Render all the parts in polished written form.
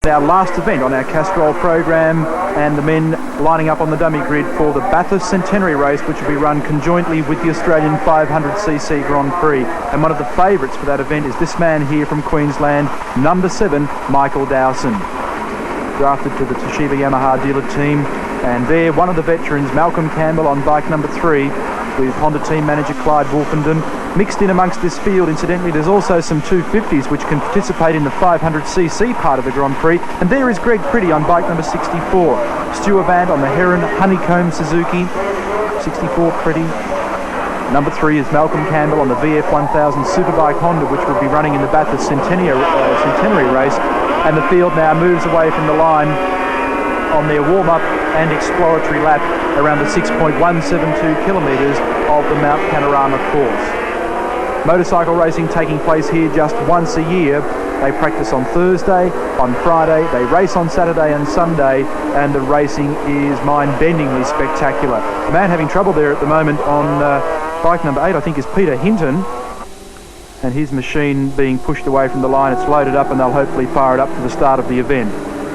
Our last event on our Castrol program, and the men lining up on the dummy grid for the Bathurst Centenary race, which will be run conjointly with the Australian 500cc Grand Prix. And one of the favourites for that event is this man here from Queensland, number 7, Michael Dowson. Drafted to the Toshiba Yamaha dealer team, and there one of the veterans, Malcolm Campbell, on bike number 3, with Honda team manager Clyde Wolfenden. Mixed in amongst this field, incidentally, there's also some 250s which can participate in the 500cc part of the Grand Prix. And there is Greg Pretty on bike number 64. Stuart Vant on the Heron Honeycomb Suzuki. 64 Pretty. Number 3 is Malcolm Campbell on the VF 1000 Superbike Honda, which will be running in the Bathurst Centenary race. And the field now moves away from the line on their warm-up and exploratory lap around the 6.172 kilometres of the Mount Panorama course. Motorcycle racing taking place here just once a year. They practice on Thursday, on Friday, they race on Saturday and Sunday, and the racing is mind-bendingly spectacular. The man having trouble there at the moment on bike number 8, I think, is Peter Hinton, and his machine being pushed away from the line. It's loaded up and they'll hopefully fire it up for the start of the event.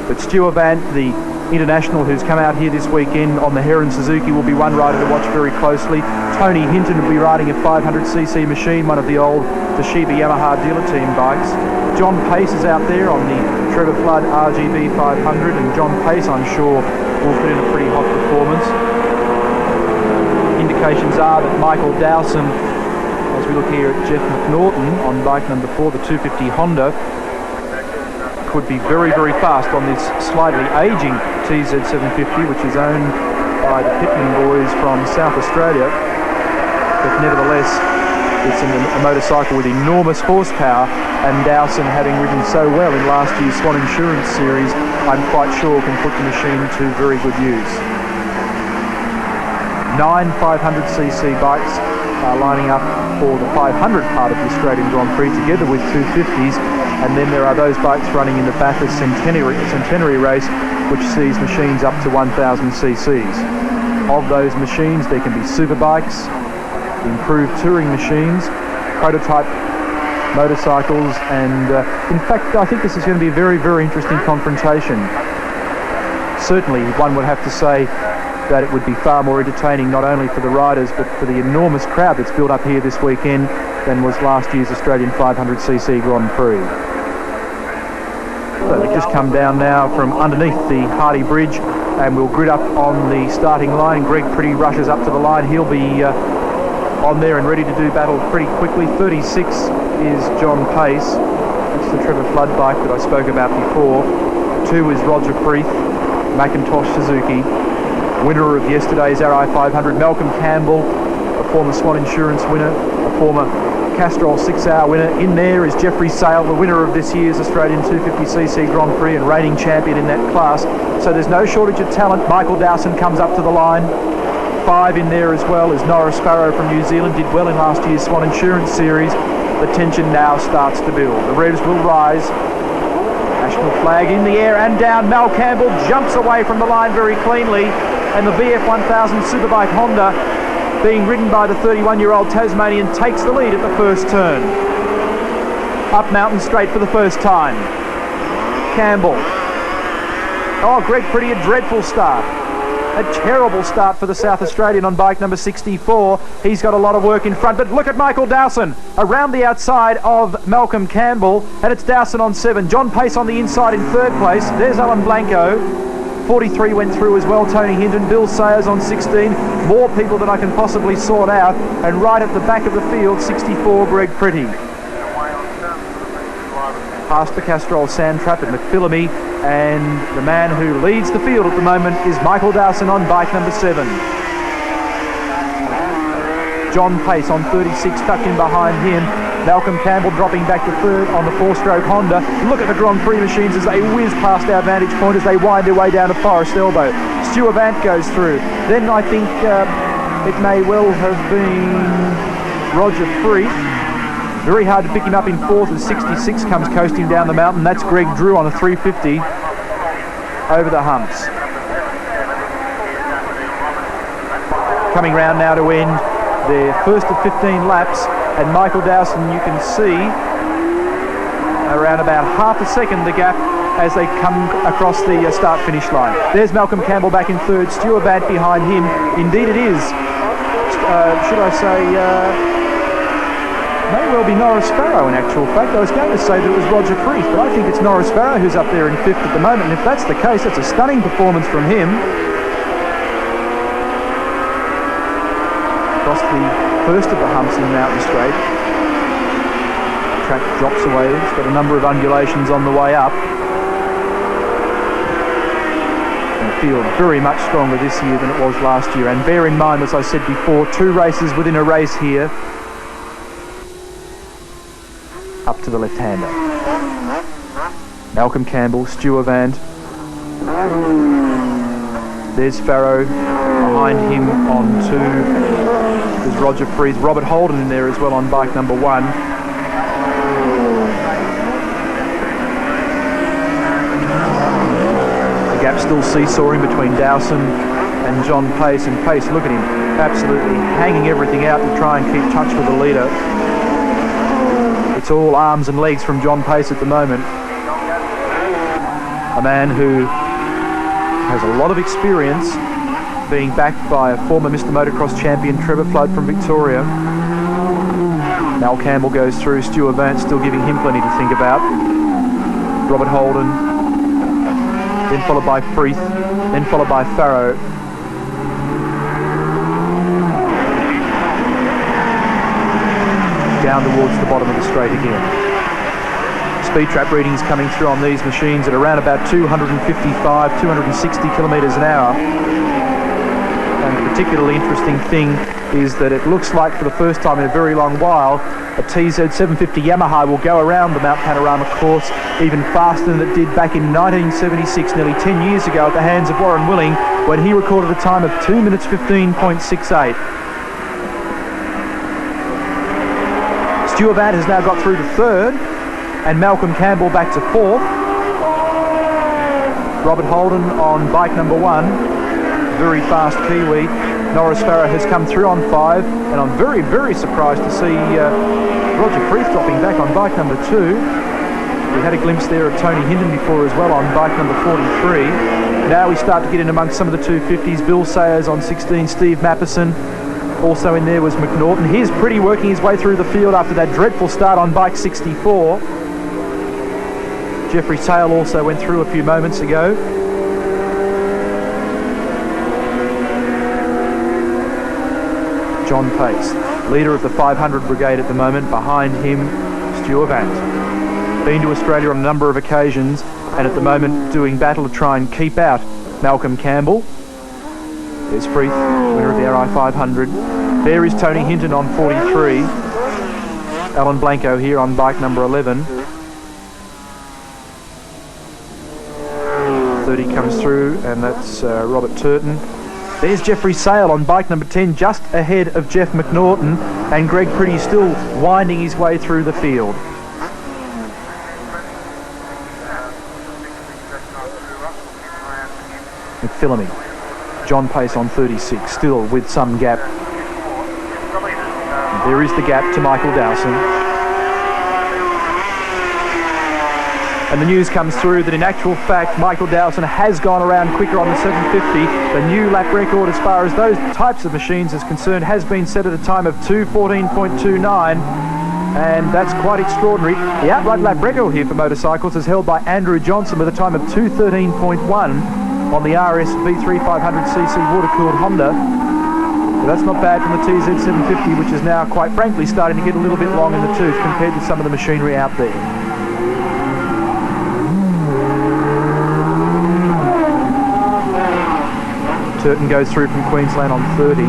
But Stuart Vant, the international who's come out here this weekend on the Heron Suzuki, will be one rider to watch very closely. Tony Hinton will be riding a 500cc machine, one of the old Toshiba Yamaha dealer team bikes. John Pace is out there on the Trevor Flood RGB 500, and John Pace, I'm sure, will put in a pretty hot performance. Indications are that Michael Dowson, as we look here at Jeff McNaughton on bike number 4, the 250 Honda, could be very, very fast on this slightly aging TZ750, which is owned by the Pittman boys from South Australia. But nevertheless, it's a motorcycle with enormous horsepower, and Dowson, having ridden so well in last year's Swan Insurance Series, I'm quite sure can put the machine to very good use. 9 500cc bikes are lining up for the 500 part of the Australian Grand Prix, together with 250s. And then there are those bikes running in the Bathurst Centenary race, which sees machines up to 1000 cc's. Of those machines, there can be super bikes, improved touring machines, prototype motorcycles, and in fact, I think this is going to be a very, very interesting confrontation. Certainly, one would have to say that it would be far more entertaining, not only for the riders, but for the enormous crowd that's built up here this weekend than was last year's Australian 500cc Grand Prix. So we've just come down now from underneath the Hardy Bridge, and we'll grid up on the starting line. Greg Pretty rushes up to the line. He'll be on there and ready to do battle pretty quickly. 36 is John Pace. That's the Trevor Flood bike that I spoke about before. 2 is Roger Prix, Macintosh Suzuki. Winner of yesterday's RI 500, Malcolm Campbell, a former Swan Insurance winner, a former Castrol 6-hour winner. In there is Jeffrey Sale, the winner of this year's Australian 250cc Grand Prix and reigning champion in that class. So there's no shortage of talent. Michael Dowson comes up to the line. 5 in there as well is Norris Sparrow from New Zealand, did well in last year's Swan Insurance Series. The tension now starts to build. The revs will rise. National flag in the air and down. Mal Campbell jumps away from the line very cleanly, and the VF 1000 Superbike Honda, being ridden by the 31-year-old Tasmanian, takes the lead at the first turn. Up Mountain Straight for the first time. Campbell. Oh, Greg Pretty, a dreadful start. A terrible start for the South Australian on bike number 64. He's got a lot of work in front, but look at Michael Dowson around the outside of Malcolm Campbell, and it's Dowson on 7. John Pace on the inside in 3rd place. There's Alan Blanco. 43 went through as well, Tony Hinton. Bill Sayers on 16. More people than I can possibly sort out. And right at the back of the field, 64, Greg Pretty. Past the Castrol Sand Trap at McPhillamy, and the man who leads the field at the moment is Michael Dowson on bike number 7. John Pace on 36, tucked in behind him. Malcolm Campbell dropping back to 3rd on the 4-stroke Honda. Look at the Grand Prix machines as they whiz past our vantage point as they wind their way down to Forest Elbow. Stuart Vant goes through. Then I think it may well have been Roger Prix. Very hard to pick him up in 4th as 66 comes coasting down the mountain. That's Greg Drew on a 350 over the humps. Coming round now to end their first of 15 laps, and Michael Dowson, you can see around about half a second the gap, as they come across the start-finish line. There's Malcolm Campbell back in third, Stuart Vant behind him. Indeed it is. Should I say... may well be Norris Farrow in actual fact. I was going to say that it was Roger Prix, but I think it's Norris Farrow who's up there in fifth at the moment, and if that's the case, that's a stunning performance from him. Across the first of the humps in Mountain Straight. The track drops away, it's got a number of undulations on the way up. And the field very much stronger this year than it was last year, and bear in mind, as I said before, 2 races within a race here. Up to the left-hander. Malcolm Campbell, Stuart Vant. There's Farrow. Behind him on 2. There's Roger Prix. Robert Holden in there as well on bike number 1. The gap still seesawing between Dowson and John Pace. And Pace, look at him, absolutely hanging everything out to try and keep touch with the leader. It's all arms and legs from John Pace at the moment. A man who has a lot of experience, being backed by a former Mr. Motocross champion, Trevor Flood from Victoria. Mal Campbell goes through, Stuart Vant still giving him plenty to think about. Robert Holden, then followed by Prix, then followed by Farrow. Down towards the bottom of the straight again. Speed trap readings coming through on these machines at around about 255, 260 kilometres an hour. And the particularly interesting thing is that it looks like for the first time in a very long while, a TZ750 Yamaha will go around the Mount Panorama course even faster than it did back in 1976, nearly 10 years ago, at the hands of Warren Willing, when he recorded a time of 2 minutes 15.68. Stuart Vant has now got through to third, and Malcolm Campbell back to fourth. Robert Holden on bike number 1, very fast Kiwi. Norris Farrow has come through on 5, and I'm very, very surprised to see Roger Prix dropping back on bike number 2. We had a glimpse there of Tony Hinton before as well on bike number 43. Now we start to get in amongst some of the 250s. Bill Sayers on 16, Steve Mappison. Also in there was McNaughton. Here's Pretty working his way through the field after that dreadful start on bike 64. Jeffrey Sale also went through a few moments ago. John Pace, leader of the 500 Brigade at the moment. Behind him, Stuart Vant. Been to Australia on a number of occasions, and at the moment doing battle to try and keep out Malcolm Campbell. There's Prix, winner of the RI 500. There is Tony Hinton on 43. Alan Blanco here on bike number 11. 30 comes through, and that's Robert Turton. There's Jeffrey Sale on bike number 10, just ahead of Jeff McNaughton, and Greg Pretty still winding his way through the field. McPhillamy. John Pace on 36, still with some gap. There is the gap to Michael Dowson. And the news comes through that in actual fact, Michael Dowson has gone around quicker on the 750. The new lap record as far as those types of machines is concerned has been set at a time of 2:14.29. And that's quite extraordinary. The outright lap record here for motorcycles is held by Andrew Johnson with a time of 2:13.1. on the RS V3 500cc water-cooled Honda. But that's not bad from the TZ750, which is now, quite frankly, starting to get a little bit long in the tooth compared to some of the machinery out there. Turton goes through from Queensland on 30.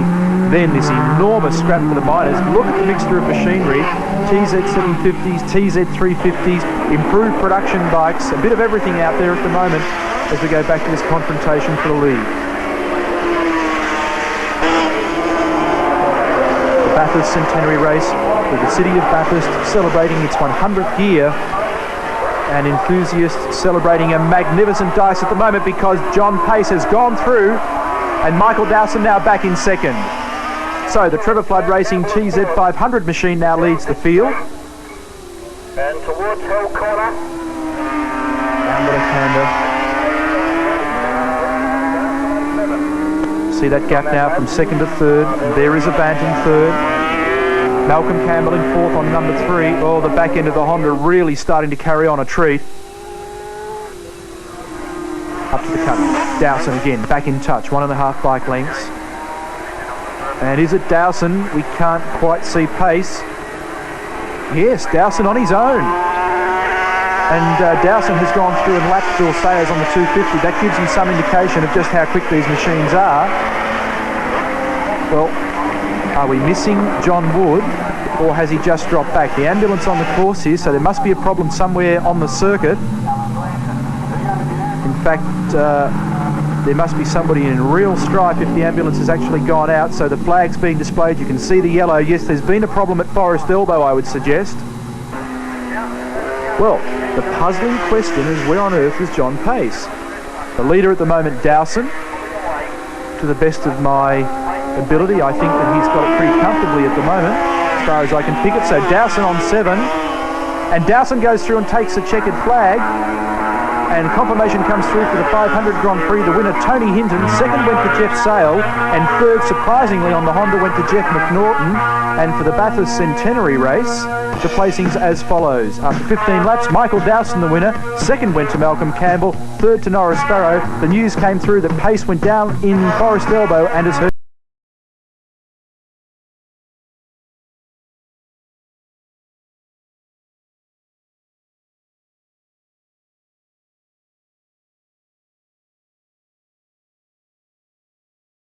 Then this enormous scrap for the miners. Look at the mixture of machinery. TZ750s, TZ350s, improved production bikes, a bit of everything out there at the moment, as we go back to this confrontation for the lead. The Bathurst Centenary race, with the city of Bathurst celebrating its 100th year, and enthusiasts celebrating a magnificent dice at the moment because John Pace has gone through and Michael Dowson now back in second. So the Trevor Flood Racing TZ500 machine now leads the field. And towards Hill Corner. left-hander. See that gap now from second to third. And there is a Bant in third. Malcolm Campbell in fourth on number 3. Oh, the back end of the Honda really starting to carry on a treat. Up to the cut. Dowson again, back in touch. 1.5 bike lengths. And is it Dowson? We can't quite see pace. Yes, Dowson on his own. And Dowson has gone through and lapped Bill Sayers on the 250. That gives you some indication of just how quick these machines are. Well, are we missing John Wood, or has he just dropped back? The ambulance on the course here, so there must be a problem somewhere on the circuit. In fact, there must be somebody in real strife if the ambulance has actually gone out. So the flag's being displayed. You can see the yellow. Yes, there's been a problem at Forest Elbow, I would suggest. Well, the puzzling question is, where on earth is John Pace? The leader at the moment, Dowson. To the best of my ability, I think that he's got it pretty comfortably at the moment, as far as I can pick it. So Dowson on 7. And Dowson goes through and takes a checkered flag. And confirmation comes through for the 500 Grand Prix. The winner, Tony Hinton. Second went to Jeff Sale. And third, surprisingly, on the Honda went to Jeff McNaughton. And for the Bathurst Centenary race, the placings as follows. After 15 laps, Michael Dowson the winner. Second went to Malcolm Campbell. Third to Norris Farrow. The news came through that Pace went down in Forest Elbow and has heard